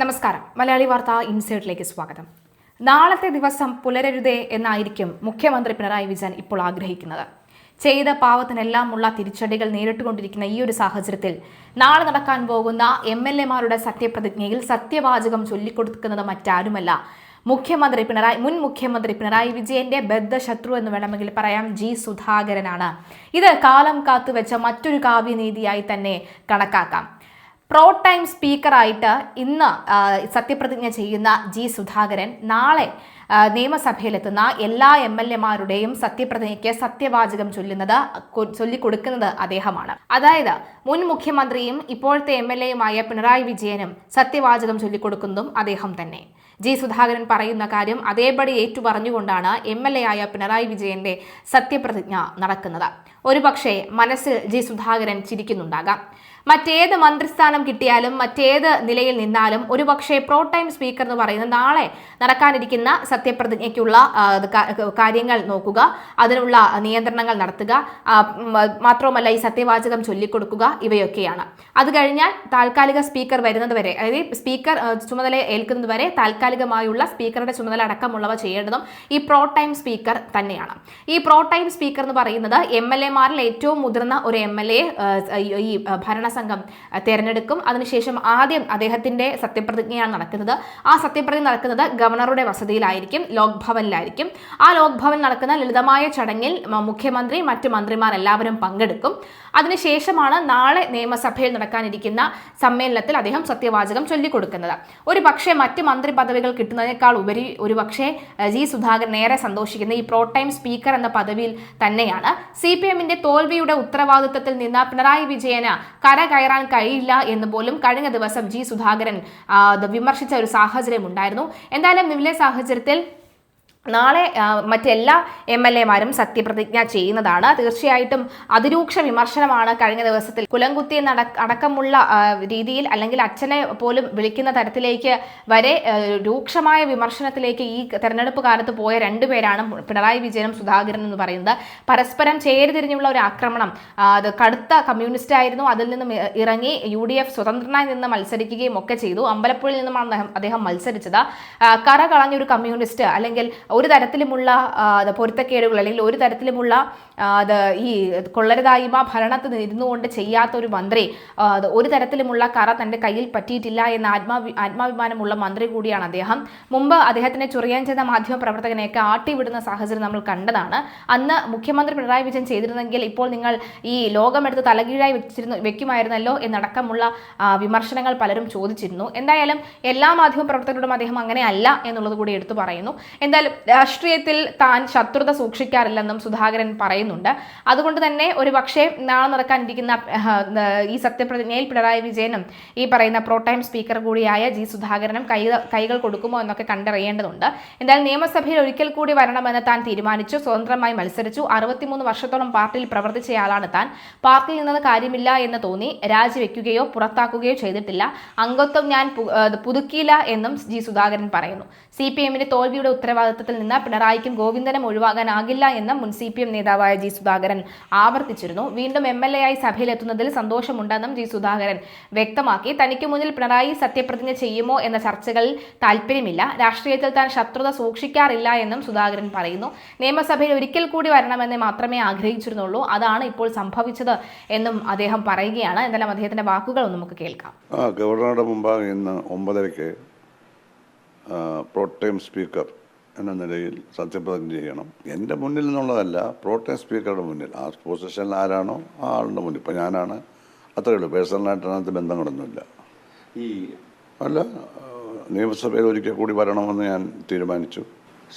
നമസ്കാരം. മലയാളി വാർത്ത ഇൻസൈഡിലേക്ക് സ്വാഗതം. നാളത്തെ ദിവസം പുലരരുതേ എന്നായിരിക്കും മുഖ്യമന്ത്രി പിണറായി വിജയൻ ഇപ്പോൾ ആഗ്രഹിക്കുന്നത്. ചെയ്ത പാവത്തിനെല്ലാമുള്ള തിരിച്ചടികൾ നേരിട്ടുകൊണ്ടിരിക്കുന്ന ഈ ഒരു സാഹചര്യത്തിൽ നാളെ നടക്കാൻ പോകുന്ന MLA-മാരുടെ സത്യപ്രതിജ്ഞയിൽ സത്യവാചകം ചൊല്ലിക്കൊടുക്കുന്നത് മറ്റാരുമല്ല, മുൻ മുഖ്യമന്ത്രി പിണറായി വിജയന്റെ ബദ്ധശത്രു എന്ന് വേണമെങ്കിൽ പറയാം, ജി സുധാകരനാണ്. ഇത് കാലം കാത്തുവെച്ച മറ്റൊരു കാവ്യനീതിയായി തന്നെ കണക്കാക്കാം. പ്രോ ടൈം സ്പീക്കറായിട്ട് ഇന്ന് സത്യപ്രതിജ്ഞ ചെയ്യുന്ന ജി സുധാകരൻ നാളെ നിയമസഭയിലെത്തുന്ന എല്ലാ MLA-മാരുടെയും സത്യപ്രതിജ്ഞയ്ക്ക് സത്യവാചകം ചൊല്ലിക്കൊടുക്കുന്നത് അദ്ദേഹമാണ്. അതായത് മുൻ മുഖ്യമന്ത്രിയും ഇപ്പോഴത്തെ MLA-യുമായ പിണറായി വിജയനും സത്യവാചകം ചൊല്ലിക്കൊടുക്കുന്നതും അദ്ദേഹം തന്നെ. ജി സുധാകരൻ പറയുന്ന കാര്യം അതേപടി ഏറ്റുപറഞ്ഞുകൊണ്ടാണ് MLA-ആയ പിണറായി വിജയന്റെ സത്യപ്രതിജ്ഞ നടക്കുന്നത്. ഒരുപക്ഷെ മനസ്സിൽ ജി സുധാകരൻ ചിരിക്കുന്നുണ്ടാകാം. മറ്റേത് മന്ത്രിസ്ഥാനം കിട്ടിയാലും മറ്റേത് നിലയിൽ നിന്നാലും ഒരുപക്ഷെ പ്രോ ടൈം സ്പീക്കർ എന്ന് പറയുന്നത് നാളെ നടക്കാനിരിക്കുന്ന സത്യപ്രതിജ്ഞയ്ക്കുള്ള കാര്യങ്ങൾ നോക്കുക, അതിനുള്ള നിയന്ത്രണങ്ങൾ നടത്തുക, മാത്രവുമല്ല ഈ സത്യവാചകം ചൊല്ലിക്കൊടുക്കുക, ഇവയൊക്കെയാണ്. അത് കഴിഞ്ഞാൽ താൽക്കാലിക സ്പീക്കർ വരുന്നത് വരെ, അതായത് സ്പീക്കർ ചുമതല ഏൽക്കുന്നത് വരെ താൽക്കാലികമായുള്ള സ്പീക്കറുടെ ചുമതല അടക്കമുള്ളവ ചെയ്യേണ്ടതും ഈ പ്രോ ടൈം സ്പീക്കർ തന്നെയാണ്. ഈ പ്രോ ടൈം സ്പീക്കർ എന്ന് പറയുന്നത് MLA-മാരിൽ ഏറ്റവും മുതിർന്ന ഒരു MLA ഈ ഭരണസംഘം തെരഞ്ഞെടുക്കും. അതിനുശേഷം ആദ്യം അദ്ദേഹത്തിന്റെ സത്യപ്രതിജ്ഞയാണ് നടക്കുന്നത്. ആ സത്യപ്രതിജ്ഞ നടക്കുന്നത് ഗവർണറുടെ വസതിയിലായിരിക്കും, ലോക് ഭവനിലായിരിക്കും. ആ ലോക് ഭവൻ നടക്കുന്ന ലളിതമായ ചടങ്ങിൽ മുഖ്യമന്ത്രി, മറ്റ് മന്ത്രിമാർ എല്ലാവരും പങ്കെടുക്കും. അതിനുശേഷമാണ് നാളെ നിയമസഭയിൽ നടക്കാനിരിക്കുന്ന സമ്മേളനത്തിൽ അദ്ദേഹം സത്യവാചകം ചൊല്ലിക്കൊടുക്കുന്നത്. ഒരു പക്ഷേ മറ്റ് മന്ത്രി പദവികൾ കിട്ടുന്നതിനേക്കാൾ ഉപരി ഒരുപക്ഷെ ജി സുധാകരൻ നേരെ സന്തോഷിക്കുന്ന ഈ പ്രോ ടൈം സ്പീക്കർ എന്ന പദവിയിൽ തന്നെയാണ്. CPM-ന്റെ തോൽവിയുടെ ഉത്തരവാദിത്വത്തിൽ നിന്ന് പിണറായി വിജയന് കരകയറാൻ കഴിയില്ല എന്ന് പോലും കഴിഞ്ഞ ദിവസം ജി സുധാകരൻ വിമർശിച്ച ഒരു സാഹചര്യം ഉണ്ടായിരുന്നു. എന്തായാലും നിലവിലെ സാഹചര്യത്തിൽ നാളെ മറ്റെല്ലാ MLA-മാരും സത്യപ്രതിജ്ഞ ചെയ്യുന്നതാണ്. തീർച്ചയായിട്ടും അതിരൂക്ഷ വിമർശനമാണ് കഴിഞ്ഞ ദിവസത്തിൽ കുലംകുത്തി അടക്കമുള്ള രീതിയിൽ, അല്ലെങ്കിൽ അച്ഛനെ പോലും വിളിക്കുന്ന തരത്തിലേക്ക് വരെ രൂക്ഷമായ വിമർശനത്തിലേക്ക് ഈ തെരഞ്ഞെടുപ്പ് കാലത്ത് പോയ രണ്ടുപേരാണ് പിണറായി വിജയനും സുധാകരൻ എന്ന് പറയുന്നത്. പരസ്പരം ചേരിതിരിഞ്ഞുള്ള ഒരു ആക്രമണം. അത് കടുത്ത കമ്മ്യൂണിസ്റ്റ് ആയിരുന്നു, അതിൽ നിന്നും ഇറങ്ങി UDF സ്വതന്ത്രനായി നിന്ന് മത്സരിക്കുകയും ഒക്കെ ചെയ്തു. അമ്പലപ്പുഴയിൽ നിന്നുമാണ് അദ്ദേഹം മത്സരിച്ചത്. കറ കളഞ്ഞൊരു കമ്മ്യൂണിസ്റ്റ്, അല്ലെങ്കിൽ ഒരു തരത്തിലുമുള്ള പൊരുത്തക്കേടുകൾ, അല്ലെങ്കിൽ ഒരു തരത്തിലുമുള്ള ഈ കൊള്ളരുതായ്മ ഭരണത്തിൽ ഇരുന്നുകൊണ്ട് ചെയ്യാത്ത ഒരു മന്ത്രി, ഒരു തരത്തിലുമുള്ള കറ തൻ്റെ കയ്യിൽ പറ്റിയിട്ടില്ല എന്ന ആത്മാഭിമാനമുള്ള മന്ത്രി കൂടിയാണ് അദ്ദേഹം. മുമ്പ് അദ്ദേഹത്തിനെ ചൊറിയാൻ ചെയ്ത മാധ്യമ പ്രവർത്തകനെയൊക്കെ ആട്ടിവിടുന്ന സാഹചര്യം നമ്മൾ കണ്ടതാണ്. അന്ന് മുഖ്യമന്ത്രി പിണറായി വിജയൻ ചെയ്തിരുന്നെങ്കിൽ ഇപ്പോൾ നിങ്ങൾ ഈ ലോകമെടുത്ത് തലകീഴായി വെക്കുമായിരുന്നല്ലോ എന്നടക്കമുള്ള വിമർശനങ്ങൾ പലരും ചോദിച്ചിരുന്നു. എന്തായാലും എല്ലാ മാധ്യമ പ്രവർത്തകരോടും അദ്ദേഹം അങ്ങനെ അല്ല എന്നുള്ളത് കൂടി എടുത്തു പറയുന്നു. എന്തായാലും രാഷ്ട്രീയത്തിൽ താൻ ശത്രുത സൂക്ഷിക്കാറില്ലെന്നും സുധാകരൻ പറയുന്നുണ്ട്. അതുകൊണ്ട് തന്നെ ഒരു പക്ഷേ നാളെ നടക്കാനിരിക്കുന്ന ഈ സത്യപ്രതിജ്ഞയിൽ പിണറായി വിജയനും ഈ പറയുന്ന പ്രോ ടൈം സ്പീക്കർ കൂടിയായ ജി സുധാകരനും കൈകൾ കൊടുക്കുമോ എന്നൊക്കെ കണ്ടറിയേണ്ടതുണ്ട്. എന്തായാലും നിയമസഭയിൽ ഒരിക്കൽ കൂടി വരണമെന്ന് താൻ തീരുമാനിച്ചു. സ്വതന്ത്രമായി മത്സരിച്ചു. 63 വർഷത്തോളം പാർട്ടിയിൽ പ്രവർത്തിച്ചയാളാണ് താൻ. പാർട്ടിയിൽ നിന്ന് കാര്യമില്ല എന്ന് തോന്നി രാജിവെക്കുകയോ പുറത്താക്കുകയോ ചെയ്തിട്ടില്ല. അംഗത്വം ഞാൻ പുതുക്കിയില്ല എന്നും ജി സുധാകരൻ പറയുന്നു. CPM-ന്റെ തോൽവിയുടെ ഉത്തരവാദിത്തത്തിൽ നിന്ന് പിണറായിക്കും ഗോവിന്ദനും ഒഴിവാകാനാകില്ല എന്ന് മുൻ CPM നേതാവായ ജി സുധാകരൻ ആവർത്തിച്ചിരുന്നു. വീണ്ടും MLA-ആയി സഭയിലെത്തുന്നതിൽ സന്തോഷമുണ്ടെന്നും ജി സുധാകരൻ വ്യക്തമാക്കി. തനിക്ക് മുന്നിൽ പിണറായി സത്യപ്രതിജ്ഞ ചെയ്യുമോ എന്ന ചർച്ചകളിൽ താല്പര്യമില്ല. രാഷ്ട്രീയത്തിൽ താൻ ശത്രുത സൂക്ഷിക്കാറില്ല എന്നും സുധാകരൻ പറയുന്നു. നിയമസഭയിൽ ഒരിക്കൽ കൂടി വരണമെന്ന് മാത്രമേ ആഗ്രഹിച്ചിരുന്നുള്ളൂ, അതാണ് ഇപ്പോൾ സംഭവിച്ചത് എന്നും അദ്ദേഹം പറയുകയാണ്. എന്തായാലും അദ്ദേഹത്തിന്റെ വാക്കുകൾ നമുക്ക് കേൾക്കാം. ഗവർണറുടെ മുമ്പാകെ ഇന്ന് 9:30 പ്രോ ടൈം സ്പീക്കർ എന്ന നിലയിൽ സത്യപ്രതിജ്ഞ ചെയ്യണം. എൻ്റെ മുന്നിൽ നിന്നുള്ളതല്ല, പ്രോ ടൈം സ്പീക്കറുടെ മുന്നിൽ. ആ പൊസിഷനിൽ ആരാണോ ആ ആളുടെ മുന്നിൽ. ഇപ്പം ഞാനാണ്, അത്രയേ ഉള്ളൂ. പേഴ്സണലായിട്ട് അതിനകത്ത് ബന്ധങ്ങളൊന്നുമില്ല. അല്ല, നിയമസഭയിൽ ഒരിക്കൽ കൂടി വരണമെന്ന് ഞാൻ തീരുമാനിച്ചു.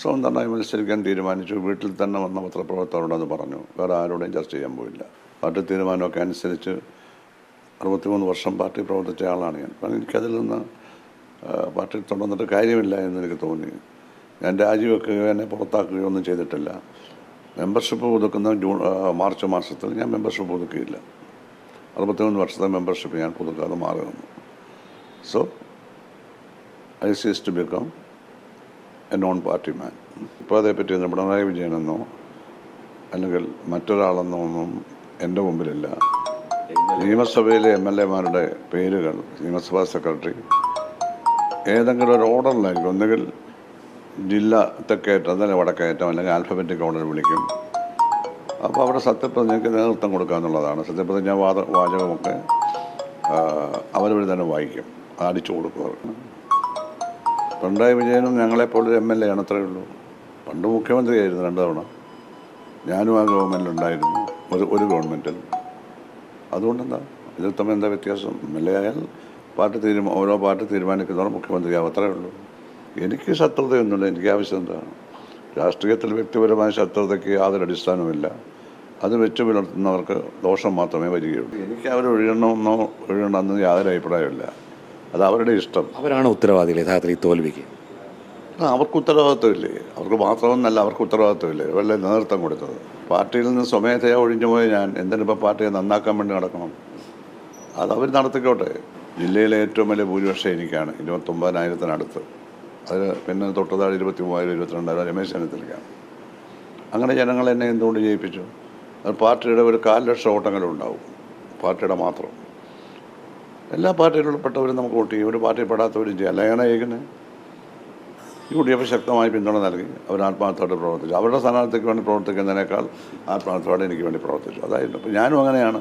സ്വതന്ത്രമായി മത്സരിക്കാൻ തീരുമാനിച്ചു. വീട്ടിൽ തന്നെ വന്ന പത്രപ്രവർത്തകരോടത് പറഞ്ഞു. വേറെ ആരോടെയും ചർച്ച ചെയ്യാൻ പോയില്ല. പാർട്ടി തീരുമാനമൊക്കെ അനുസരിച്ച് 63 വർഷം പാർട്ടി പ്രവർത്തിച്ച ആളാണ് ഞാൻ. അപ്പം എനിക്കതിൽ നിന്ന് പാർട്ടി തുടർന്നിട്ട് കാര്യമില്ല എന്നെനിക്ക് തോന്നി. ഞാൻ രാജിവെക്കുകയോ എന്നെ പുറത്താക്കുകയോ ഒന്നും ചെയ്തിട്ടില്ല. മെമ്പർഷിപ്പ് പുതുക്കുന്ന മാർച്ച് മാസത്തിൽ ഞാൻ മെമ്പർഷിപ്പ് പുതുക്കിയില്ല. 63 വർഷത്തെ മെമ്പർഷിപ്പ് ഞാൻ പുതുക്കാതെ മാറി വന്നു. So I cease to become a non party man. ഇപ്പോൾ അതേപ്പറ്റി പിണറായി വിജയനെന്നോ അല്ലെങ്കിൽ മറ്റൊരാളെന്നോ ഒന്നും എൻ്റെ മുമ്പിലില്ല. നിയമസഭയിലെ MLA-മാരുടെ പേരുകൾ നിയമസഭാ സെക്രട്ടറി, ഏതെങ്കിലും ഒരു ഓർഡറിലായിരിക്കും. ഒന്നുകിൽ ജില്ല തെക്കേറ്റം അല്ലെങ്കിൽ വടക്കേറ്റം അല്ലെങ്കിൽ ആൽഫബറ്റിക് ഓർഡർ വിളിക്കും. അപ്പോൾ അവിടെ സത്യപ്രതിജ്ഞയ്ക്ക് നേതൃത്വം കൊടുക്കുക എന്നുള്ളതാണ്. സത്യപ്രതിജ്ഞ വാചകമൊക്കെ അവരവർ തന്നെ വായിക്കും, അടിച്ചു കൊടുക്കുക. പിണറായി വിജയനും ഞങ്ങളെപ്പോലൊരു MLA ആണ്, അത്രയേ ഉള്ളൂ. പണ്ട് മുഖ്യമന്ത്രിയായിരുന്നു 2 തവണ. ഞാനും ആ ഗവൺമെൻറ്റിലുണ്ടായിരുന്നു, ഒരു ഗവൺമെൻറ്റിൽ. അതുകൊണ്ടെന്താ ഇതിൽ തമ്മിൽ എന്താ വ്യത്യാസം? MLA ആയാൽ ഓരോ പാർട്ടി തീരുമാനിക്കുന്നവർ മുഖ്യമന്ത്രിയാവും, അത്രയേ ഉള്ളൂ. എനിക്ക് ശത്രുതയൊന്നുമില്ല. എനിക്ക് ആവശ്യം എന്താണ്? രാഷ്ട്രീയത്തിൽ വ്യക്തിപരമായ ശത്രുതയ്ക്ക് യാതൊരു അടിസ്ഥാനവുമില്ല. അത് വെച്ച് പുലർത്തുന്നവർക്ക് ദോഷം മാത്രമേ വരികയുള്ളൂ. എനിക്ക് അവർ ഒഴിയണമെന്ന് യാതൊരു അഭിപ്രായമില്ല. അത് അവരുടെ ഇഷ്ടം. അവരാണ് ഉത്തരവാദികൾ യഥാർത്ഥത്തിൽ ഈ തോൽവിക്ക്. അവർക്ക് ഉത്തരവാദിത്വമില്ലേ? അവർക്ക് മാത്രമൊന്നല്ല, അവർക്ക് ഉത്തരവാദിത്വമില്ലേ? വല്ല നേതൃത്വം കൊടുത്തത്. പാർട്ടിയിൽ നിന്ന് സ്വമേധയാ ഒഴിഞ്ഞു പോയ ഞാൻ എന്തിനിപ്പോൾ പാർട്ടിയെ നന്നാക്കാൻ വേണ്ടി നടക്കണം? അതവർ നടത്തിക്കോട്ടെ. ജില്ലയിലെ ഏറ്റവും വലിയ ഭൂരിപക്ഷം എനിക്കാണ്, 29,000-അടുത്ത്. അതിൽ പിന്നെ തൊട്ടതാഴെ 23,000, 22,000 രമേശ് ചെന്നിത്തലയ്ക്കാണ്. അങ്ങനെ ജനങ്ങൾ എന്നെ എന്തുകൊണ്ട് ജയിപ്പിച്ചു? അത് പാർട്ടിയുടെ ഒരു 4,00,000 വോട്ടെങ്കിലും ഉണ്ടാവും, പാർട്ടിയുടെ മാത്രം. എല്ലാ പാർട്ടിയിലുൾപ്പെട്ടവരും നമുക്ക് വോട്ട് ചെയ്യും, ഒരു പാർട്ടിയിൽ പെടാത്തവരും ചെയ്യും. അല്ലെങ്കിൽ ജയിക്കുന്നത് UDF ശക്തമായി പിന്തുണ നൽകി അവർ ആത്മാർത്ഥമായിട്ട് പ്രവർത്തിച്ചു. അവരുടെ സ്ഥാനാർത്ഥിക്ക് വേണ്ടി പ്രവർത്തിക്കുന്നതിനേക്കാൾ ആത്മാർത്ഥമായിട്ട് എനിക്ക് വേണ്ടി പ്രവർത്തിച്ചു. അതായിരുന്നു. അപ്പോൾ ഞാനും അങ്ങനെയാണ്.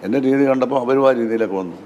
എൻ്റെ രീതി കണ്ടപ്പോൾ അവരും ആ രീതിയിലേക്ക് വന്നു.